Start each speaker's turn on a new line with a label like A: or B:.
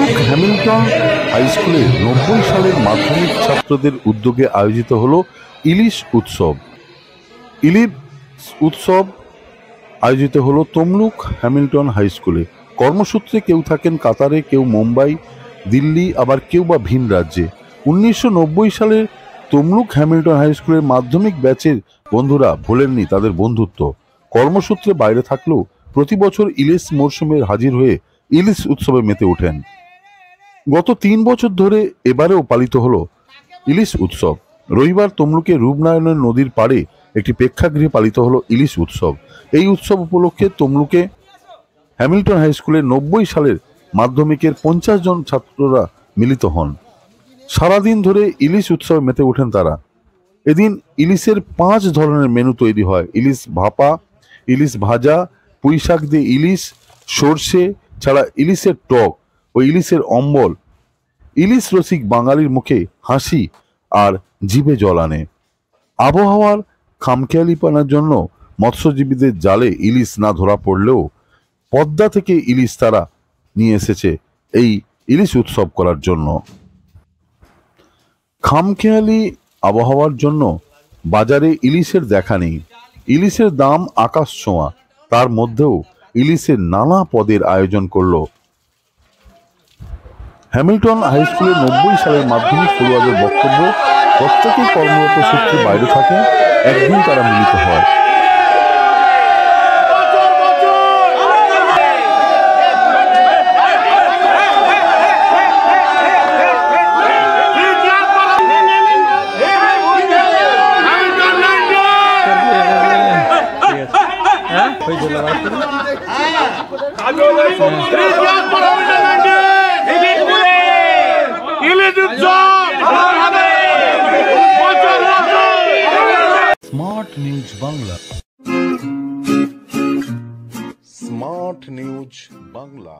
A: Tamluk Hamilton high স্কুলে 90 সালের মাধ্যমিক ছাত্রদের উদ্যোগে আয়োজিত হলো ইলিশ উৎসব। ইলিশ উৎসব আয়োজিত হলো তমলুক হ্যামিল্টন হাই স্কুলে। কর্মসূত্রে কেউ থাকেন কাতারে, কেউ মুম্বাই, দিল্লি, আবার কেউ বা ভিন রাজ্যে। 1990 সালের তমলুক হ্যামিল্টন হাই স্কুলের মাধ্যমিক ব্যাচের বন্ধুরা ভোলেননি তাদের বন্ধুত্ব। কর্মসূত্রে বাইরে থাকলেও প্রতি বছর ইলিশ মরশুমে হাজির হয়ে ইলিশ উৎসবে মেতে ওঠেন। গত 3 বছর ধরে এবারেও পালিত হলো ইলিশ উৎসব। রবিবার তমলুকে রূপনারায়ণ নদীর পাড়ে একটি প্রেক্ষাগৃহে পালিত হলো ইলিশ উৎসব। এই উৎসব উপলক্ষে তমলুকে হ্যামিল্টন হাই স্কুলের 90 সালের মাধ্যমিকের 50 জন ছাত্ররা মিলিত হন। সারাদিন ধরে ইলিশ উৎসবে মেতে ওঠেন তারা। এদিন ইলিশের 5 ধরনের মেনু তৈরি হয়: ইলিশ ভাপা, ইলিশ ভাজা, পুঁই শাক দিয়ে ইলিশ, সর্ষে ছাড়া ইলিশের টক ও ইলিশের অম্বল। ইলিশ রসিক বাঙালির মুখে হাসি আর জিভে জল আনে। আবহাওয়ার খামখেয়ালিপনার জন্য মৎস্যজীবীদের জালে ইলিশ না ধরা পড়লেও পদ্মা থেকে ইলিশ তারা নিয়ে এসেছে এই ইলিশ উৎসব করার জন্য। খামখেয়ালি আবহাওয়ার জন্য বাজারে ইলিশের দেখা নেই। ইলিশের দাম আকাশ ছোঁয়া, তার মধ্যেও ইলিশের নানা পদের আয়োজন করলো হ্যামিল্টন হাই স্কুলের। 90 সালের মাধ্যমিক পড়ুয়াদের বক্তব্য, প্রত্যেকেই কর্মরত সূত্রে বাইরে থাকে, একদিন তারা মিলিত হয়। Smart news Bangla. Smart news Bangla.